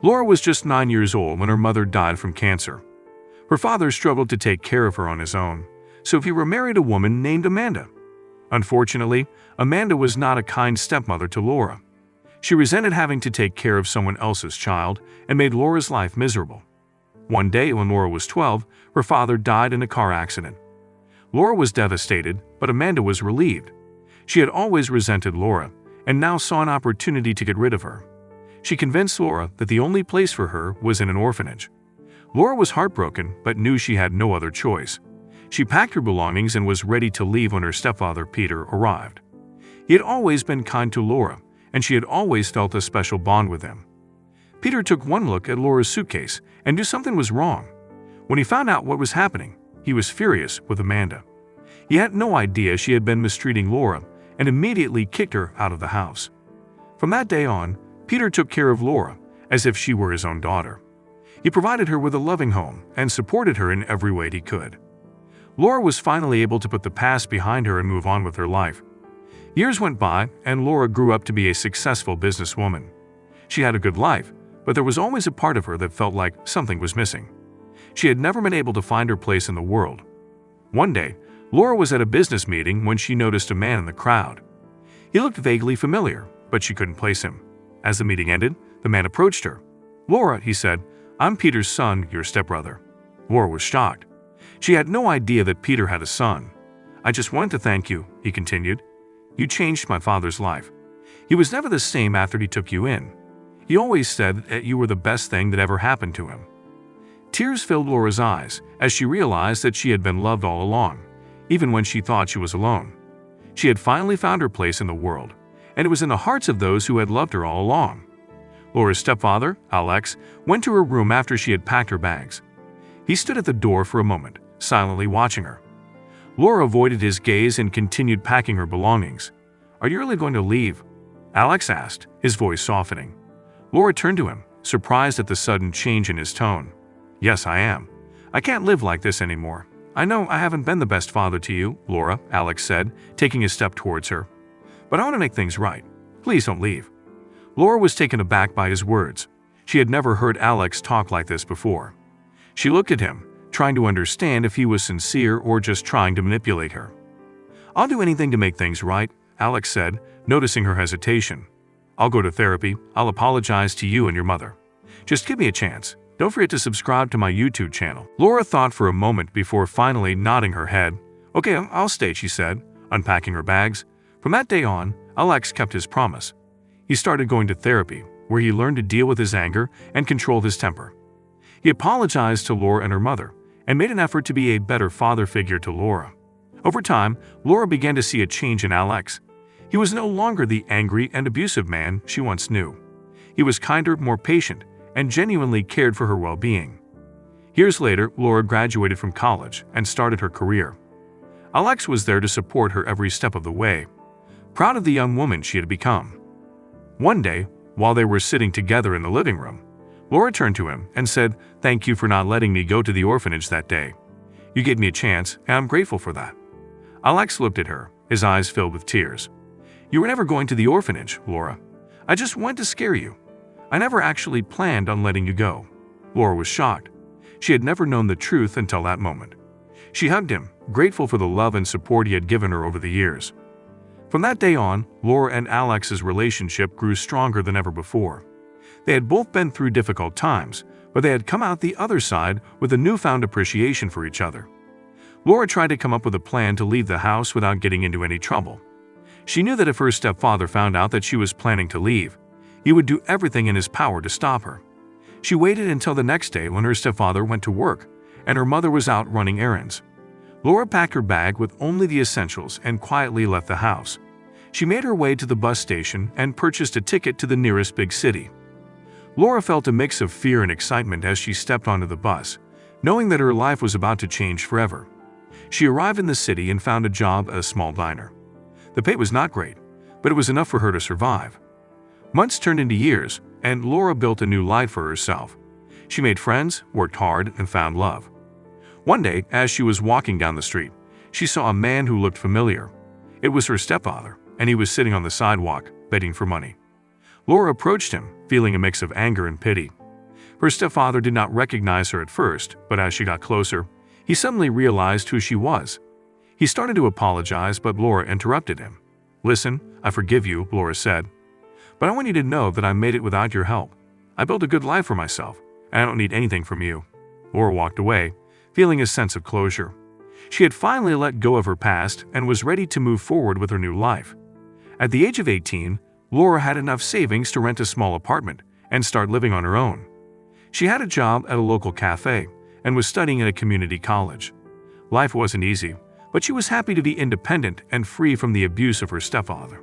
Lora was just 9 years old when her mother died from cancer. Her father struggled to take care of her on his own, so he remarried a woman named Amanda. Unfortunately, Amanda was not a kind stepmother to Lora. She resented having to take care of someone else's child and made Lora's life miserable. One day when Lora was 12, her father died in a car accident. Lora was devastated, but Amanda was relieved. She had always resented Lora and now saw an opportunity to get rid of her. She convinced Lora that the only place for her was in an orphanage. Lora was heartbroken but knew she had no other choice. She packed her belongings and was ready to leave when her stepfather Peter arrived. He had always been kind to Lora, and she had always felt a special bond with him. Peter took one look at Lora's suitcase and knew something was wrong. When he found out what was happening, he was furious with Amanda. He had no idea she had been mistreating Lora and immediately kicked her out of the house. From that day on, Peter took care of Lora as if she were his own daughter. He provided her with a loving home and supported her in every way he could. Lora was finally able to put the past behind her and move on with her life. Years went by, and Lora grew up to be a successful businesswoman. She had a good life, but there was always a part of her that felt like something was missing. She had never been able to find her place in the world. One day, Lora was at a business meeting when she noticed a man in the crowd. He looked vaguely familiar, but she couldn't place him. As the meeting ended, the man approached her. "Lora," he said, "I'm Peter's son, your stepbrother." Lora was shocked. She had no idea that Peter had a son. "I just wanted to thank you," he continued. "You changed my father's life. He was never the same after he took you in. He always said that you were the best thing that ever happened to him." Tears filled Lora's eyes as she realized that she had been loved all along, even when she thought she was alone. She had finally found her place in the world, and it was in the hearts of those who had loved her all along. Lora's stepfather, Alex, went to her room after she had packed her bags. He stood at the door for a moment, silently watching her. Lora avoided his gaze and continued packing her belongings. "Are you really going to leave?" Alex asked, his voice softening. Lora turned to him, surprised at the sudden change in his tone. "Yes, I am. I can't live like this anymore. I know I haven't been the best father to you, Lora," Alex said, taking a step towards her. "But I want to make things right. Please don't leave." Lora was taken aback by his words. She had never heard Alex talk like this before. She looked at him, trying to understand if he was sincere or just trying to manipulate her. "I'll do anything to make things right," Alex said, noticing her hesitation. "I'll go to therapy. I'll apologize to you and your mother. Just give me a chance. Don't forget to subscribe to my YouTube channel." Lora thought for a moment before finally nodding her head. "Okay, I'll stay," she said, unpacking her bags. From that day on, Alex kept his promise. He started going to therapy, where he learned to deal with his anger and control his temper. He apologized to Lora and her mother, and made an effort to be a better father figure to Lora. Over time, Lora began to see a change in Alex. He was no longer the angry and abusive man she once knew. He was kinder, more patient, and genuinely cared for her well-being. Years later, Lora graduated from college and started her career. Alex was there to support her every step of the way, proud of the young woman she had become. One day, while they were sitting together in the living room, Lora turned to him and said, "Thank you for not letting me go to the orphanage that day. You gave me a chance, and I'm grateful for that." Alex looked at her, his eyes filled with tears. "You were never going to the orphanage, Lora. I just wanted to scare you. I never actually planned on letting you go." Lora was shocked. She had never known the truth until that moment. She hugged him, grateful for the love and support he had given her over the years. From that day on, Lora and Alex's relationship grew stronger than ever before. They had both been through difficult times, but they had come out the other side with a newfound appreciation for each other. Lora tried to come up with a plan to leave the house without getting into any trouble. She knew that if her stepfather found out that she was planning to leave, he would do everything in his power to stop her. She waited until the next day when her stepfather went to work, and her mother was out running errands. Lora packed her bag with only the essentials and quietly left the house. She made her way to the bus station and purchased a ticket to the nearest big city. Lora felt a mix of fear and excitement as she stepped onto the bus, knowing that her life was about to change forever. She arrived in the city and found a job at a small diner. The pay was not great, but it was enough for her to survive. Months turned into years, and Lora built a new life for herself. She made friends, worked hard, and found love. One day, as she was walking down the street, she saw a man who looked familiar. It was her stepfather, and he was sitting on the sidewalk, begging for money. Lora approached him, feeling a mix of anger and pity. Her stepfather did not recognize her at first, but as she got closer, he suddenly realized who she was. He started to apologize, but Lora interrupted him. "Listen, I forgive you," Lora said. "But I want you to know that I made it without your help. I built a good life for myself, and I don't need anything from you." Lora walked away, feeling a sense of closure. She had finally let go of her past and was ready to move forward with her new life. At the age of 18, Lora had enough savings to rent a small apartment and start living on her own. She had a job at a local cafe and was studying at a community college. Life wasn't easy, but she was happy to be independent and free from the abuse of her stepfather.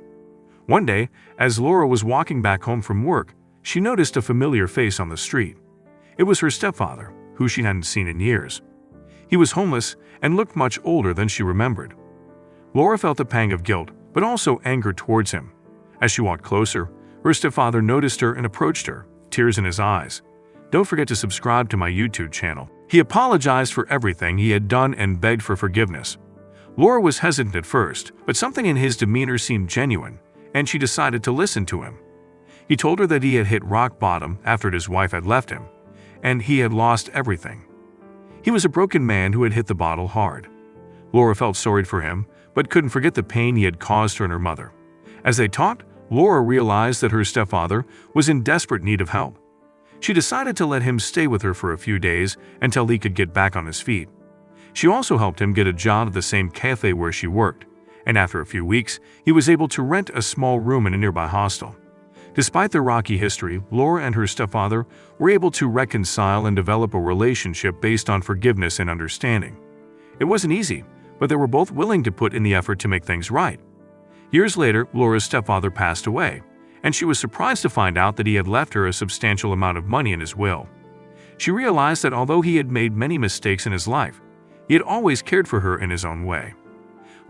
One day, as Lora was walking back home from work, she noticed a familiar face on the street. It was her stepfather, who she hadn't seen in years. He was homeless and looked much older than she remembered. Lora felt a pang of guilt, but also anger towards him. As she walked closer, her stepfather noticed her and approached her, tears in his eyes. "Don't forget to subscribe to my YouTube channel." He apologized for everything he had done and begged for forgiveness. Lora was hesitant at first, but something in his demeanor seemed genuine, and she decided to listen to him. He told her that he had hit rock bottom after his wife had left him, and he had lost everything. He was a broken man who had hit the bottle hard. Lora felt sorry for him, but couldn't forget the pain he had caused her and her mother. As they talked, Lora realized that her stepfather was in desperate need of help. She decided to let him stay with her for a few days until he could get back on his feet. She also helped him get a job at the same cafe where she worked, and after a few weeks, he was able to rent a small room in a nearby hostel. Despite their rocky history, Lora and her stepfather were able to reconcile and develop a relationship based on forgiveness and understanding. It wasn't easy, but they were both willing to put in the effort to make things right. Years later, Lora's stepfather passed away, and she was surprised to find out that he had left her a substantial amount of money in his will. She realized that although he had made many mistakes in his life, he had always cared for her in his own way.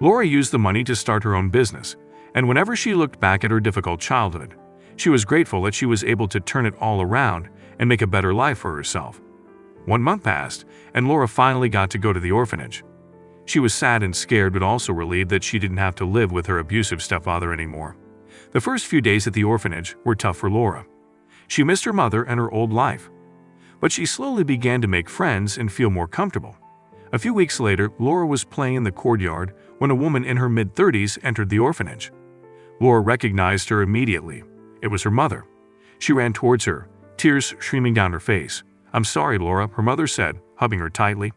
Lora used the money to start her own business, and whenever she looked back at her difficult childhood, she was grateful that she was able to turn it all around and make a better life for herself. 1 month passed, and Lora finally got to go to the orphanage. She was sad and scared, but also relieved that she didn't have to live with her abusive stepfather anymore. The first few days at the orphanage were tough for Lora. She missed her mother and her old life, but she slowly began to make friends and feel more comfortable. A few weeks later, Lora was playing in the courtyard when a woman in her mid-30s entered the orphanage. Lora recognized her immediately. It was her mother. She ran towards her, tears streaming down her face. "I'm sorry, Lora," her mother said, hugging her tightly.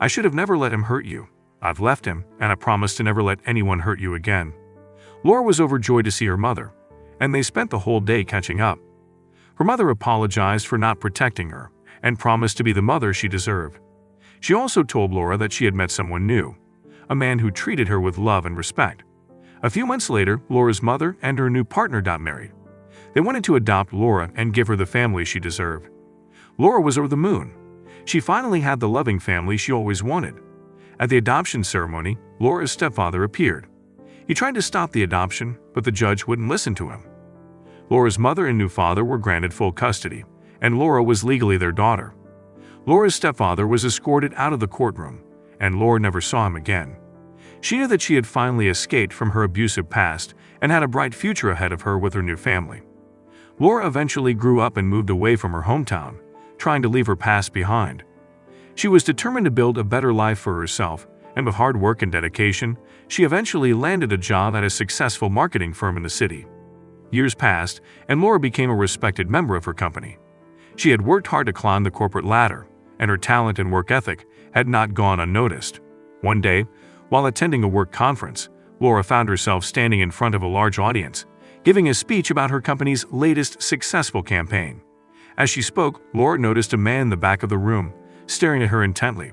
"I should have never let him hurt you. I've left him, and I promise to never let anyone hurt you again." Lora was overjoyed to see her mother, and they spent the whole day catching up. Her mother apologized for not protecting her and promised to be the mother she deserved. She also told Lora that she had met someone new, a man who treated her with love and respect. A few months later, Lora's mother and her new partner got married. They wanted to adopt Lora and give her the family she deserved. Lora was over the moon. She finally had the loving family she always wanted. At the adoption ceremony, Lora's stepfather appeared. He tried to stop the adoption, but the judge wouldn't listen to him. Lora's mother and new father were granted full custody, and Lora was legally their daughter. Lora's stepfather was escorted out of the courtroom, and Lora never saw him again. She knew that she had finally escaped from her abusive past and had a bright future ahead of her with her new family. Lora eventually grew up and moved away from her hometown, trying to leave her past behind. She was determined to build a better life for herself, and with hard work and dedication, she eventually landed a job at a successful marketing firm in the city. Years passed, and Lora became a respected member of her company. She had worked hard to climb the corporate ladder, and her talent and work ethic had not gone unnoticed. One day, while attending a work conference, Lora found herself standing in front of a large audience, giving a speech about her company's latest successful campaign. As she spoke, Lora noticed a man in the back of the room, staring at her intently.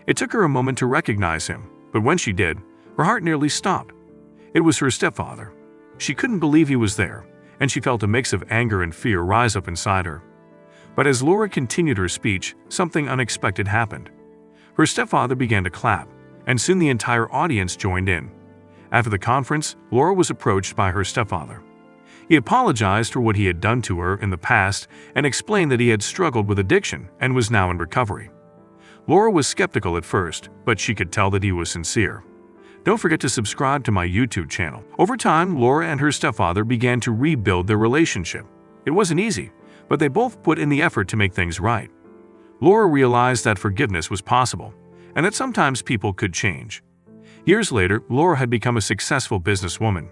It took her a moment to recognize him, but when she did, her heart nearly stopped. It was her stepfather. She couldn't believe he was there, and she felt a mix of anger and fear rise up inside her. But as Lora continued her speech, something unexpected happened. Her stepfather began to clap, and soon the entire audience joined in. After the conference, Lora was approached by her stepfather. He apologized for what he had done to her in the past and explained that he had struggled with addiction and was now in recovery. Lora was skeptical at first, but she could tell that he was sincere. Don't forget to subscribe to my YouTube channel. Over time, Lora and her stepfather began to rebuild their relationship. It wasn't easy, but they both put in the effort to make things right. Lora realized that forgiveness was possible, and that sometimes people could change. Years later, Lora had become a successful businesswoman,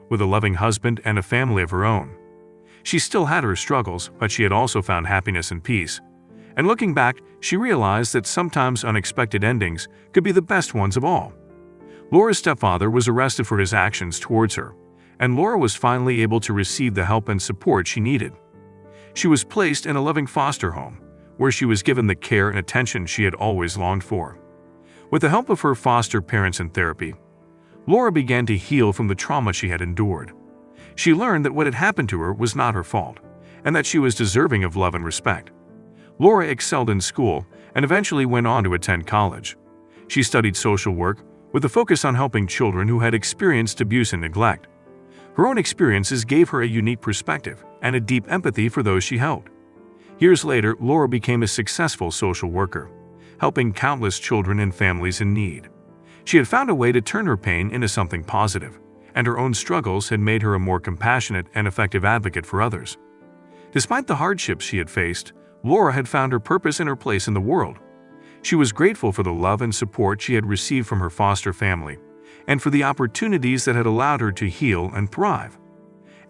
with a loving husband and a family of her own. She still had her struggles, but she had also found happiness and peace. And looking back, she realized that sometimes unexpected endings could be the best ones of all. Lora's stepfather was arrested for his actions towards her, and Lora was finally able to receive the help and support she needed. She was placed in a loving foster home, where she was given the care and attention she had always longed for. With the help of her foster parents and therapy, Lora began to heal from the trauma she had endured. She learned that what had happened to her was not her fault, and that she was deserving of love and respect. Lora excelled in school and eventually went on to attend college. She studied social work with a focus on helping children who had experienced abuse and neglect. Her own experiences gave her a unique perspective and a deep empathy for those she helped. Years later, Lora became a successful social worker, helping countless children and families in need. She had found a way to turn her pain into something positive, and her own struggles had made her a more compassionate and effective advocate for others. Despite the hardships she had faced, Lora had found her purpose and her place in the world. She was grateful for the love and support she had received from her foster family, and for the opportunities that had allowed her to heal and thrive.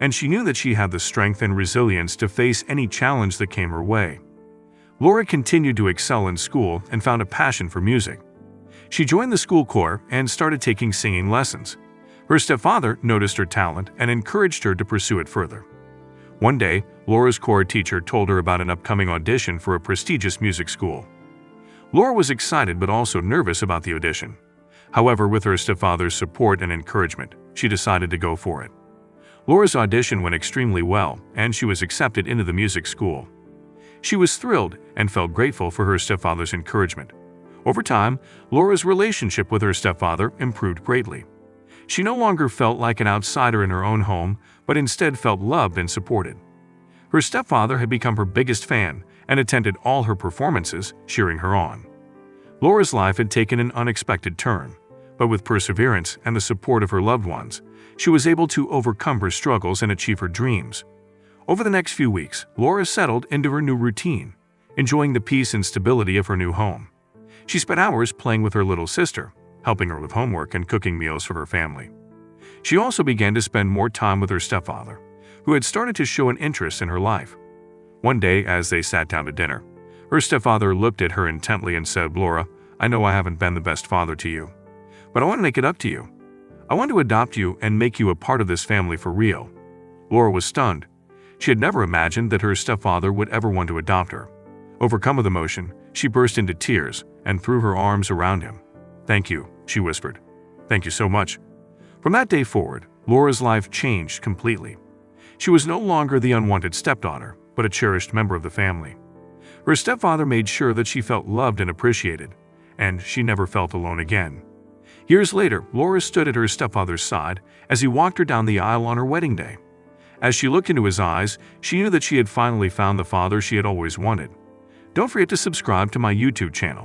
And she knew that she had the strength and resilience to face any challenge that came her way. Lora continued to excel in school and found a passion for music. She joined the school choir and started taking singing lessons. Her stepfather noticed her talent and encouraged her to pursue it further. One day, Lora's choir teacher told her about an upcoming audition for a prestigious music school. Lora was excited but also nervous about the audition. However, with her stepfather's support and encouragement, she decided to go for it. Lora's audition went extremely well, and she was accepted into the music school. She was thrilled and felt grateful for her stepfather's encouragement. Over time, Lora's relationship with her stepfather improved greatly. She no longer felt like an outsider in her own home, but instead felt loved and supported. Her stepfather had become her biggest fan and attended all her performances, cheering her on. Lora's life had taken an unexpected turn, but with perseverance and the support of her loved ones, she was able to overcome her struggles and achieve her dreams. Over the next few weeks, Lora settled into her new routine, enjoying the peace and stability of her new home. She spent hours playing with her little sister, helping her with homework and cooking meals for her family. She also began to spend more time with her stepfather, who had started to show an interest in her life. One day, as they sat down to dinner, her stepfather looked at her intently and said, "Lora, I know I haven't been the best father to you, but I want to make it up to you. I want to adopt you and make you a part of this family for real." Lora was stunned. She had never imagined that her stepfather would ever want to adopt her. Overcome with emotion, she burst into tears and threw her arms around him. "Thank you," she whispered. "Thank you so much." From that day forward, Lora's life changed completely. She was no longer the unwanted stepdaughter, but a cherished member of the family. Her stepfather made sure that she felt loved and appreciated, and she never felt alone again. Years later, Lora stood at her stepfather's side as he walked her down the aisle on her wedding day. As she looked into his eyes, she knew that she had finally found the father she had always wanted. Don't forget to subscribe to my YouTube channel